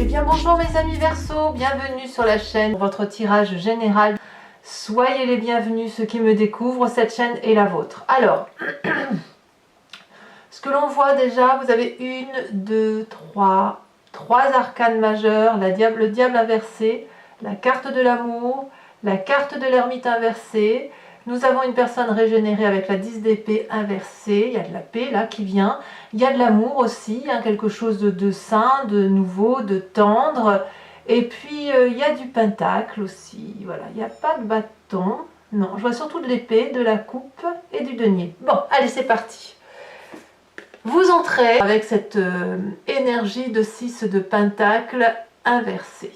Eh bien bonjour mes amis Verseau, bienvenue sur la chaîne, votre tirage général. Soyez les bienvenus ceux qui me découvrent, cette chaîne est la vôtre. Alors, ce que l'on voit déjà, vous avez trois arcanes majeures, le diable inversé, la carte de l'amour, la carte de l'ermite inversée. Nous avons une personne régénérée avec la 10 d'épée inversée, il y a de la paix là qui vient, il y a de l'amour aussi, hein, quelque chose de sain, de nouveau, de tendre, et puis il y a du pentacle aussi, voilà, il n'y a pas de bâton, non, je vois surtout de l'épée, de la coupe et du denier. Bon, allez c'est parti. Vous entrez avec cette énergie de 6 de pentacle inversé.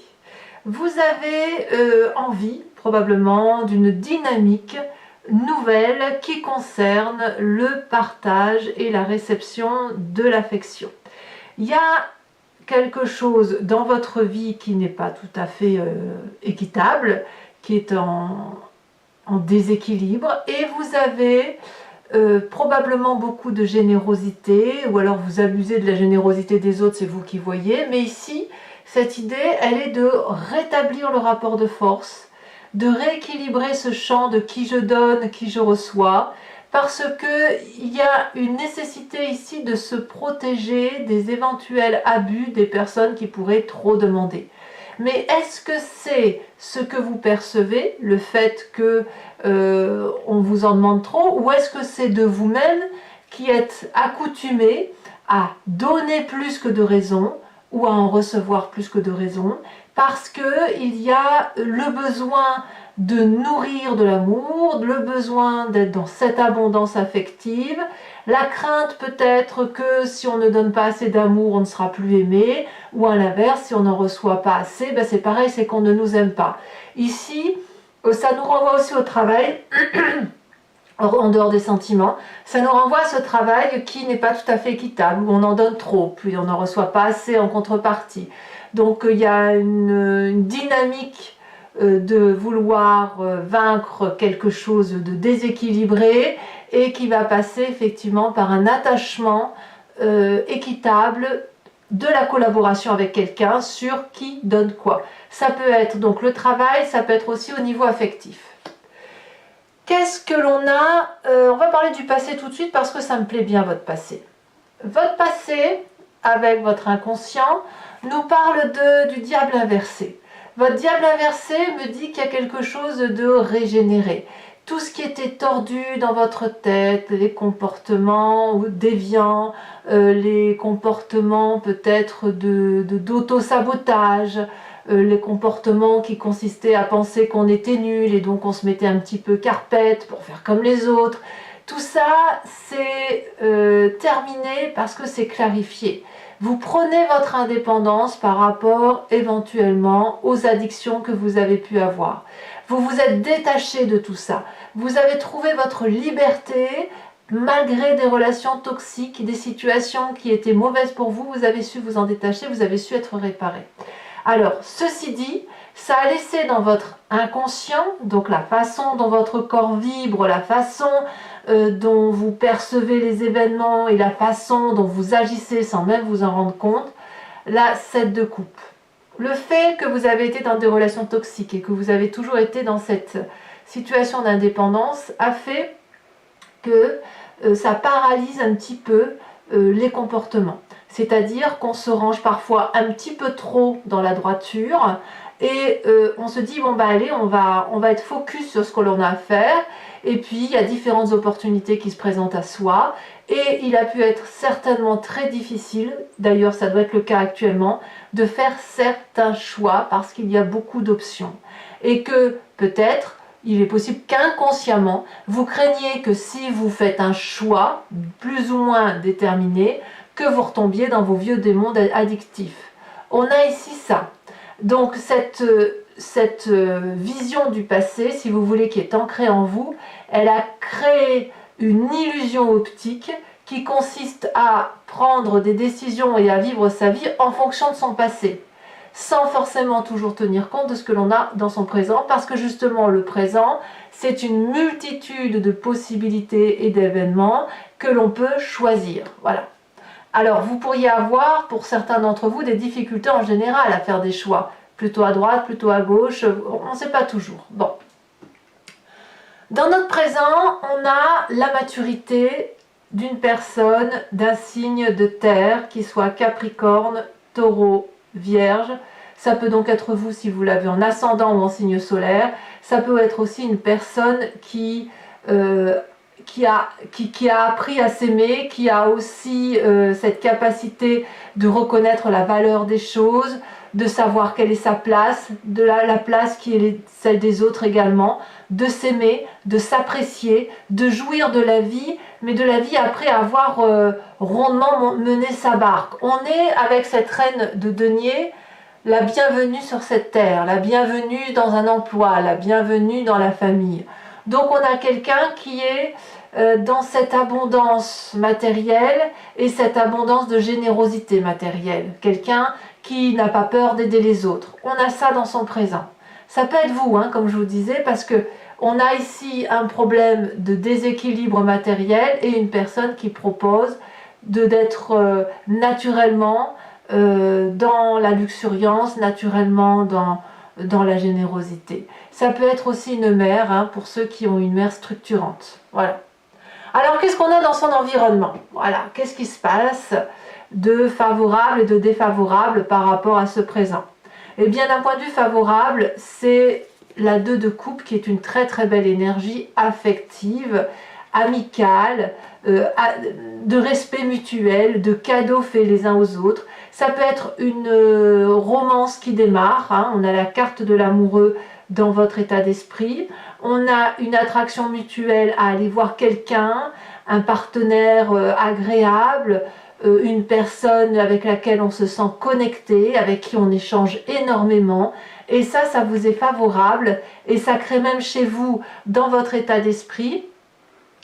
Vous avez envie probablement d'une dynamique nouvelle qui concerne le partage et la réception de l'affection. Il y a quelque chose dans votre vie qui n'est pas tout à fait équitable, qui est en déséquilibre, et vous avez probablement beaucoup de générosité, ou alors vous abusez de la générosité des autres, c'est vous qui voyez, mais ici, cette idée, elle est de rétablir le rapport de force, de rééquilibrer ce champ de qui je donne, qui je reçois, parce qu'il y a une nécessité ici de se protéger des éventuels abus des personnes qui pourraient trop demander. Mais est-ce que c'est ce que vous percevez, le fait que on vous en demande trop, ou est-ce que c'est de vous-même qui êtes accoutumé à donner plus que de raison, ou à en recevoir plus que de raison, parce qu'il y a le besoin de nourrir de l'amour, le besoin d'être dans cette abondance affective, la crainte peut-être que si on ne donne pas assez d'amour, on ne sera plus aimé, ou à l'inverse, si on n'en reçoit pas assez, ben c'est pareil, c'est qu'on ne nous aime pas. Ici, ça nous renvoie aussi au travail, en dehors des sentiments, ça nous renvoie à ce travail qui n'est pas tout à fait équitable, où on en donne trop, puis on n'en reçoit pas assez en contrepartie. Donc il y a une dynamique de vouloir vaincre quelque chose de déséquilibré et qui va passer effectivement par un attachement équitable de la collaboration avec quelqu'un sur qui donne quoi. Ça peut être donc le travail, ça peut être aussi au niveau affectif. Qu'est-ce que l'on a on va parler du passé tout de suite parce que ça me plaît bien votre passé. Votre passé, avec votre inconscient, nous parle du diable inversé. Votre diable inversé me dit qu'il y a quelque chose de régénéré. Tout ce qui était tordu dans votre tête, les comportements déviants, les comportements peut-être d'auto-sabotage, les comportements qui consistaient à penser qu'on était nul et donc on se mettait un petit peu carpette pour faire comme les autres. Tout ça, c'est terminé parce que c'est clarifié. Vous prenez votre indépendance par rapport éventuellement aux addictions que vous avez pu avoir. Vous vous êtes détaché de tout ça. Vous avez trouvé votre liberté malgré des relations toxiques, des situations qui étaient mauvaises pour vous. Vous avez su vous en détacher, vous avez su être réparé. Alors, ceci dit, ça a laissé dans votre inconscient, donc la façon dont votre corps vibre, la façon dont vous percevez les événements et la façon dont vous agissez sans même vous en rendre compte, la 7 de coupe. Le fait que vous avez été dans des relations toxiques et que vous avez toujours été dans cette situation d'indépendance a fait que ça paralyse un petit peu les comportements. C'est-à-dire qu'on se range parfois un petit peu trop dans la droiture et on se dit bon bah allez, on va être focus sur ce que l'on a à faire, et puis il y a différentes opportunités qui se présentent à soi et il a pu être certainement très difficile, d'ailleurs ça doit être le cas actuellement, de faire certains choix parce qu'il y a beaucoup d'options et que peut-être il est possible qu'inconsciemment vous craigniez que si vous faites un choix plus ou moins déterminé, que vous retombiez dans vos vieux démons addictifs. On a ici ça. Donc cette vision du passé, si vous voulez, qui est ancrée en vous, elle a créé une illusion optique qui consiste à prendre des décisions et à vivre sa vie en fonction de son passé, sans forcément toujours tenir compte de ce que l'on a dans son présent, parce que justement le présent, c'est une multitude de possibilités et d'événements que l'on peut choisir. Voilà. Alors vous pourriez avoir, pour certains d'entre vous, des difficultés en général à faire des choix. Plutôt à droite, plutôt à gauche, on ne sait pas toujours. Bon. Dans notre présent, on a la maturité d'une personne d'un signe de terre, qui soit Capricorne, Taureau, Vierge. Ça peut donc être vous si vous l'avez en ascendant ou en signe solaire. Ça peut être aussi une personne qui a appris à s'aimer, qui a aussi cette capacité de reconnaître la valeur des choses, de savoir quelle est sa place, de la place qui est celle des autres également, de s'aimer, de s'apprécier, de jouir de la vie, mais de la vie après avoir rondement mené sa barque. On est avec cette reine de denier, la bienvenue sur cette terre, la bienvenue dans un emploi, la bienvenue dans la famille. Donc on a quelqu'un qui est dans cette abondance matérielle et cette abondance de générosité matérielle. Quelqu'un qui n'a pas peur d'aider les autres. On a ça dans son présent. Ça peut être vous, hein, comme je vous disais, parce que on a ici un problème de déséquilibre matériel et une personne qui propose d'être naturellement dans la luxuriance, naturellement dans la générosité. Ça peut être aussi une mère, hein, pour ceux qui ont une mère structurante. Voilà. Alors, qu'est-ce qu'on a dans son environnement? Voilà, qu'est-ce qui se passe de favorable et de défavorable par rapport à ce présent? Eh bien, d'un point de vue favorable, c'est la 2 de coupe qui est une très très belle énergie affective, amicale, de respect mutuel, de cadeaux faits les uns aux autres. Ça peut être une romance qui démarre, hein. On a la carte de l'amoureux dans votre état d'esprit. On a une attraction mutuelle à aller voir quelqu'un, un partenaire agréable, une personne avec laquelle on se sent connecté, avec qui on échange énormément. Et ça vous est favorable et ça crée même chez vous, dans votre état d'esprit,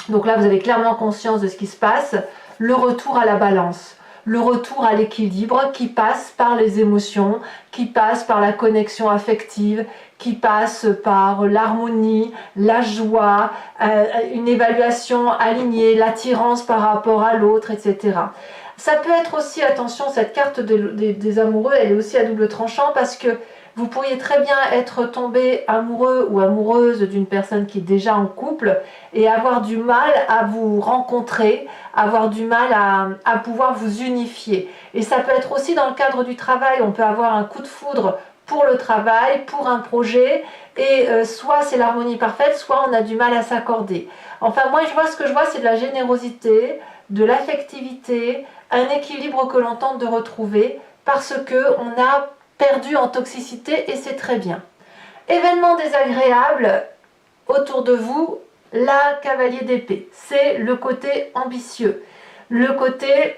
donc là vous avez clairement conscience de ce qui se passe, le retour à la balance, le retour à l'équilibre qui passe par les émotions, qui passe par la connexion affective, qui passe par l'harmonie, la joie, une évaluation alignée, l'attirance par rapport à l'autre, etc. Ça peut être aussi, attention, cette carte des amoureux, elle est aussi à double tranchant parce que vous pourriez très bien être tombé amoureux ou amoureuse d'une personne qui est déjà en couple et avoir du mal à vous rencontrer, avoir du mal à pouvoir vous unifier. Et ça peut être aussi dans le cadre du travail, on peut avoir un coup de foudre pour le travail, pour un projet, et soit c'est l'harmonie parfaite, soit on a du mal à s'accorder. Enfin, moi, ce que je vois, c'est de la générosité, de l'affectivité, un équilibre que l'on tente de retrouver parce qu'on a perdu en toxicité et c'est très bien. Événement désagréable autour de vous, la cavalier d'épée. C'est le côté ambitieux, le côté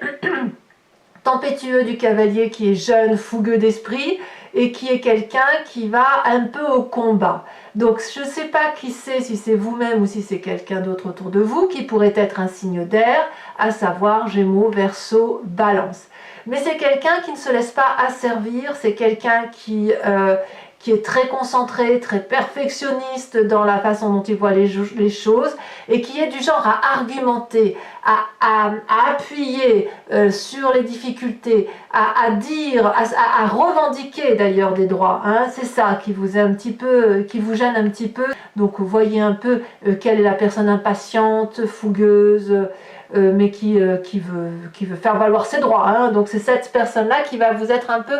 tempétueux du cavalier qui est jeune, fougueux d'esprit et qui est quelqu'un qui va un peu au combat. Donc je ne sais pas qui c'est, si c'est vous-même ou si c'est quelqu'un d'autre autour de vous, qui pourrait être un signe d'air, à savoir Gémeaux, Verseau, Balance. Mais c'est quelqu'un qui ne se laisse pas asservir, c'est quelqu'un qui est très concentré, très perfectionniste dans la façon dont il voit les choses et qui est du genre à argumenter, à appuyer sur les difficultés, à dire, à revendiquer d'ailleurs des droits. Hein. C'est ça qui vous est un petit peu, qui vous gêne un petit peu. Donc vous voyez un peu quelle est la personne impatiente, fougueuse, mais qui veut faire valoir ses droits. Hein. Donc c'est cette personne-là qui va vous être un peu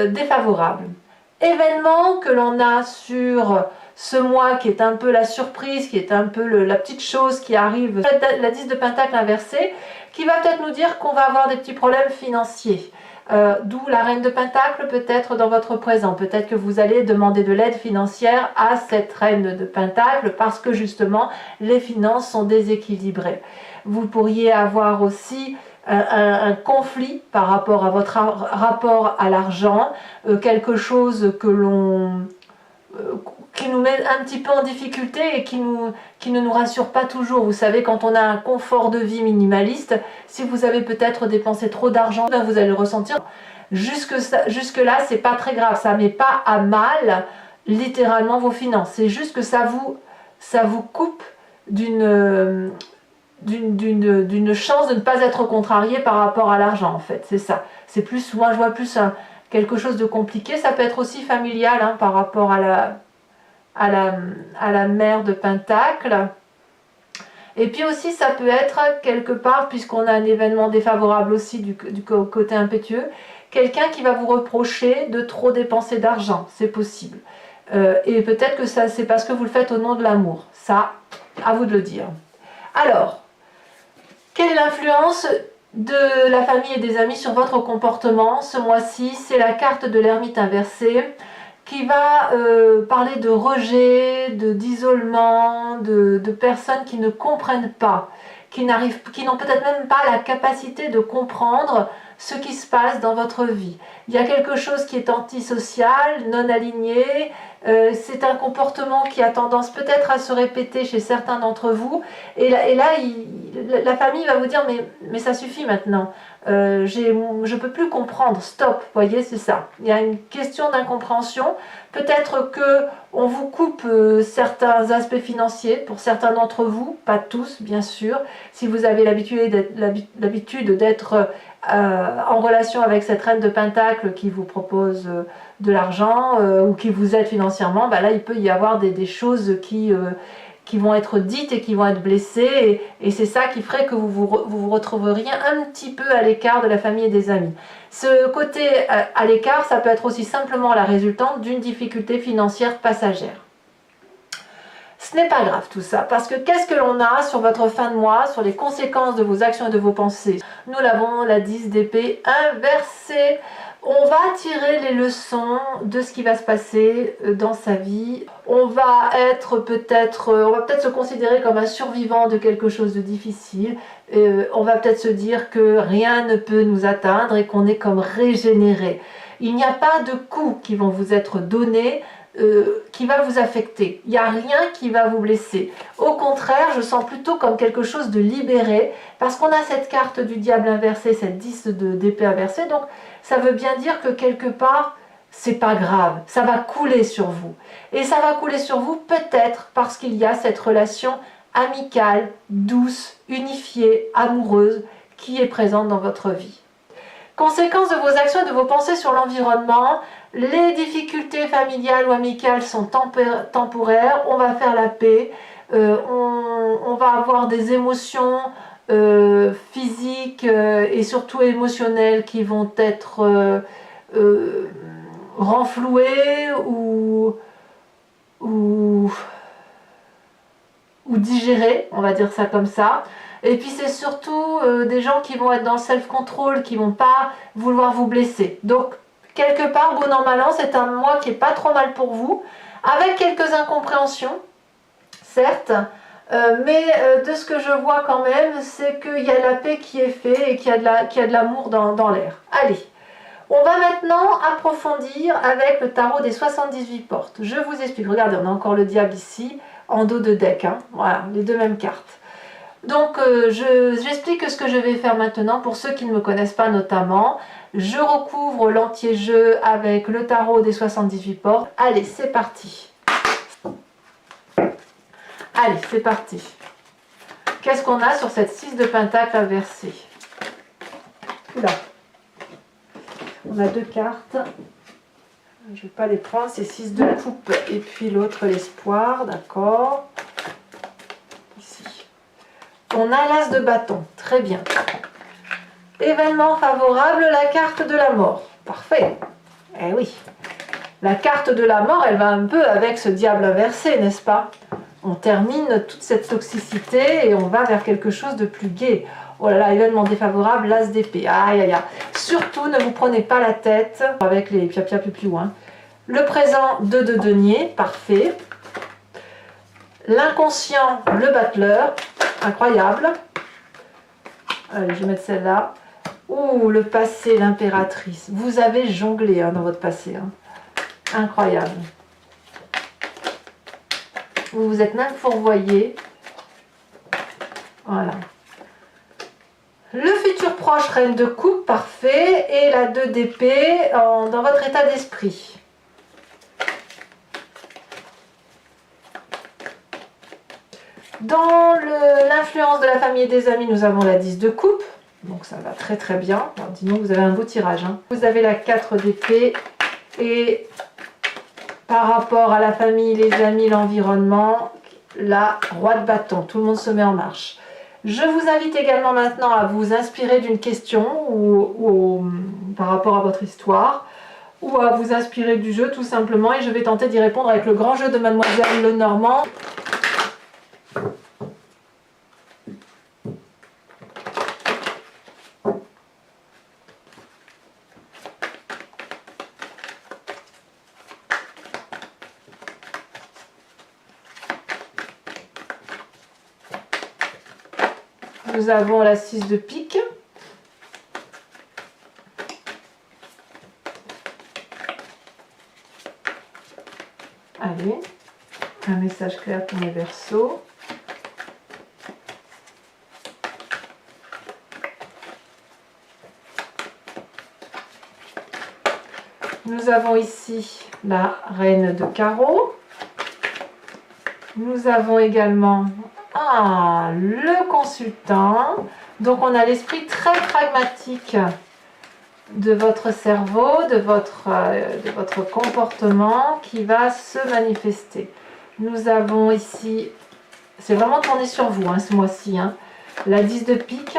défavorable. Événement que l'on a sur ce mois qui est un peu la surprise, qui est un peu la petite chose qui arrive, la 10 de Pentacle inversée, qui va peut-être nous dire qu'on va avoir des petits problèmes financiers. D'où la reine de Pentacle peut-être dans votre présent. Peut-être que vous allez demander de l'aide financière à cette reine de Pentacle parce que justement les finances sont déséquilibrées. Vous pourriez avoir aussi un conflit par rapport à votre rapport à l'argent, quelque chose qui nous met un petit peu en difficulté et qui ne nous rassure pas toujours. Vous savez, quand on a un confort de vie minimaliste, si vous avez peut-être dépensé trop d'argent, ben vous allez le ressentir. Jusque-là, c'est pas très grave, ça ne met pas à mal littéralement vos finances. C'est juste que ça vous coupe d'une d'une chance de ne pas être contrarié par rapport à l'argent, en fait. C'est ça. C'est plus, moi je vois plus quelque chose de compliqué. Ça peut être aussi familial, hein, par rapport à la mère de Pentacle. Et puis aussi ça peut être quelque part, puisqu'on a un événement défavorable aussi du côté impétueux, quelqu'un qui va vous reprocher de trop dépenser d'argent, c'est possible. Et peut-être que ça c'est parce que vous le faites au nom de l'amour. Ça, à vous de le dire. Alors, quelle est l'influence de la famille et des amis sur votre comportement ce mois-ci? C'est la carte de l'ermite inversée qui va parler de rejet, d'isolement, de personnes qui ne comprennent pas, qui n'ont peut-être même pas la capacité de comprendre ce qui se passe dans votre vie. Il y a quelque chose qui est antisocial, non aligné, c'est un comportement qui a tendance peut-être à se répéter chez certains d'entre vous, et là la famille va vous dire mais ça suffit maintenant, je ne peux plus comprendre, stop, voyez, c'est ça. Il y a une question d'incompréhension, peut-être qu'on vous coupe certains aspects financiers, pour certains d'entre vous, pas tous bien sûr, si vous avez l'habitude d'être en relation avec cette reine de Pentacle qui vous propose de l'argent ou qui vous aide financièrement, bah là il peut y avoir des choses qui vont être dites et qui vont être blessées, et c'est ça qui ferait que vous retrouveriez un petit peu à l'écart de la famille et des amis. Ce côté à l'écart, ça peut être aussi simplement la résultante d'une difficulté financière passagère. Ce n'est pas grave tout ça, parce que qu'est-ce que l'on a sur votre fin de mois, sur les conséquences de vos actions et de vos pensées? Nous l'avons, la 10 d'épée inversée. On va tirer les leçons de ce qui va se passer dans sa vie. On va peut-être se considérer comme un survivant de quelque chose de difficile. On va peut-être se dire que rien ne peut nous atteindre et qu'on est comme régénéré. Il n'y a pas de coups qui vont vous être donnés qui va vous affecter. Il n'y a rien qui va vous blesser. Au contraire, je sens plutôt comme quelque chose de libéré, parce qu'on a cette carte du diable inversé, cette 10 d'épée inversée, donc ça veut bien dire que quelque part, c'est pas grave, ça va couler sur vous. Et ça va couler sur vous peut-être parce qu'il y a cette relation amicale, douce, unifiée, amoureuse, qui est présente dans votre vie. Conséquences de vos actions et de vos pensées sur l'environnement, les difficultés familiales ou amicales sont temporaires, on va faire la paix, on va avoir des émotions physiques et surtout émotionnelles qui vont être renflouées ou digérées, on va dire ça comme ça. Et puis c'est surtout des gens qui vont être dans le self-control, qui vont pas vouloir vous blesser. Donc quelque part, bon an mal an, c'est un mois qui est pas trop mal pour vous, avec quelques incompréhensions, certes, mais de ce que je vois quand même, c'est qu'il y a la paix qui est faite et qu'il y a de l'amour dans l'air. Allez, on va maintenant approfondir avec le tarot des 78 portes. Je vous explique, regardez, on a encore le diable ici, en dos de deck, hein. Voilà, les deux mêmes cartes. Donc j'explique ce que je vais faire maintenant pour ceux qui ne me connaissent pas notamment. Je recouvre l'entier-jeu avec le tarot des 78 portes. Allez, c'est parti. Allez, c'est parti. Qu'est-ce qu'on a sur cette 6 de Pentacle inversée? Oula. On a deux cartes. Je ne vais pas les prendre, c'est 6 de coupe et puis l'autre l'espoir, d'accord. Ici. On a l'as de bâton, très bien. Événement favorable, la carte de la mort. Parfait. Eh oui. La carte de la mort, elle va un peu avec ce diable inversé, n'est-ce pas? On termine toute cette toxicité et on va vers quelque chose de plus gai. Oh là là, événement défavorable, l'as d'épée. Aïe aïe aïe. Surtout, ne vous prenez pas la tête avec les pia-pia piou-piou. Hein. Le présent, 2 de denier, parfait. L'inconscient, le battleur, incroyable. Allez, je vais mettre celle-là. Ouh, le passé, l'impératrice. Vous avez jonglé hein, dans votre passé. Hein. Incroyable. Vous vous êtes même fourvoyé. Voilà. Le futur proche, reine de coupe, parfait. Et la 2 d'épée dans votre état d'esprit. Dans l'influence de la famille et des amis, nous avons la 10 de coupe. Donc ça va très très bien. Alors, dis donc, vous avez un beau tirage. Hein. Vous avez la 4 d'épée. Et par rapport à la famille, les amis, l'environnement, la roi de bâton. Tout le monde se met en marche. Je vous invite également maintenant à vous inspirer d'une question par rapport à votre histoire, ou à vous inspirer du jeu tout simplement, et je vais tenter d'y répondre avec le grand jeu de Mademoiselle Lenormand. Nous avons la 6 de pique. Allez, un message clair pour les Verseaux. Nous avons ici la reine de carreau. Nous avons également le consultant. Donc on a l'esprit très pragmatique de votre cerveau, de votre comportement qui va se manifester. Nous avons ici, c'est vraiment tourné sur vous hein, ce mois-ci, hein, la 10 de pique.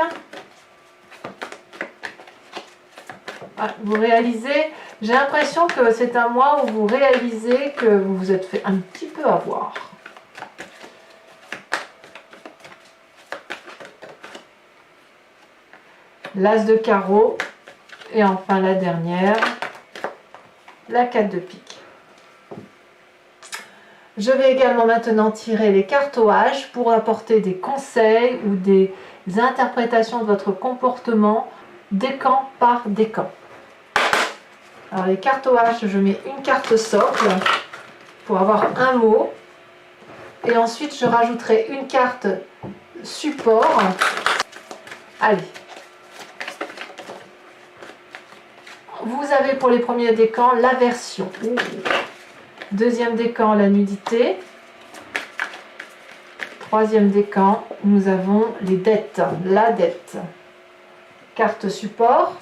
Vous réalisez, j'ai l'impression que c'est un mois où vous réalisez que vous vous êtes fait un petit peu avoir. L'as de carreau. Et enfin la dernière, la 4 de pique. Je vais également maintenant tirer les cartes au H pour apporter des conseils ou des interprétations de votre comportement décan par décan. Alors les cartes au H, je mets une carte socle pour avoir un mot. Et ensuite je rajouterai une carte support. Allez. Vous avez pour les premiers décans l'aversion. Deuxième décan, la nudité. Troisième décan, nous avons les dettes, la dette. Carte support.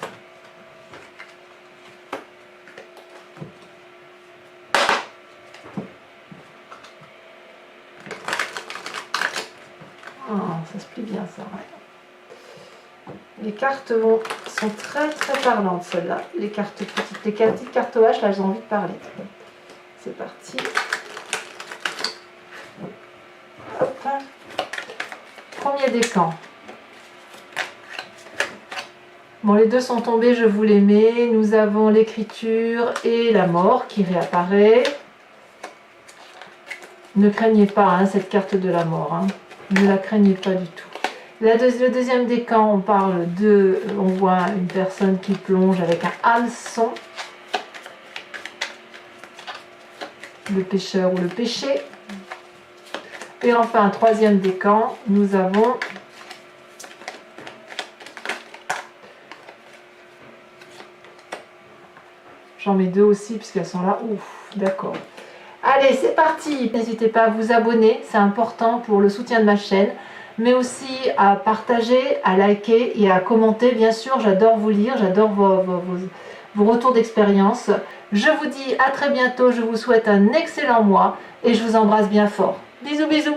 Ça se plie bien ça. Ouais. Les cartes sont très très parlantes celles-là. Les cartes petites, les petites cartes H, là j'ai envie de parler. C'est parti. Hop. Premier décan. Bon, les deux sont tombés, je vous les mets. Nous avons l'écriture et la mort qui réapparaît. Ne craignez pas hein, cette carte de la mort. Hein. Ne la craignez pas du tout. Le deuxième décan, on voit une personne qui plonge avec un hameçon. Le pêcheur ou le péché. Et enfin, troisième décan, nous avons j'en mets deux aussi puisqu'elles sont là. Ouf, d'accord. Allez, c'est parti. N'hésitez pas à vous abonner, c'est important pour le soutien de ma chaîne, mais aussi à partager, à liker et à commenter. Bien sûr, j'adore vous lire, j'adore vos retours d'expérience. Je vous dis à très bientôt, je vous souhaite un excellent mois et je vous embrasse bien fort. Bisous, bisous.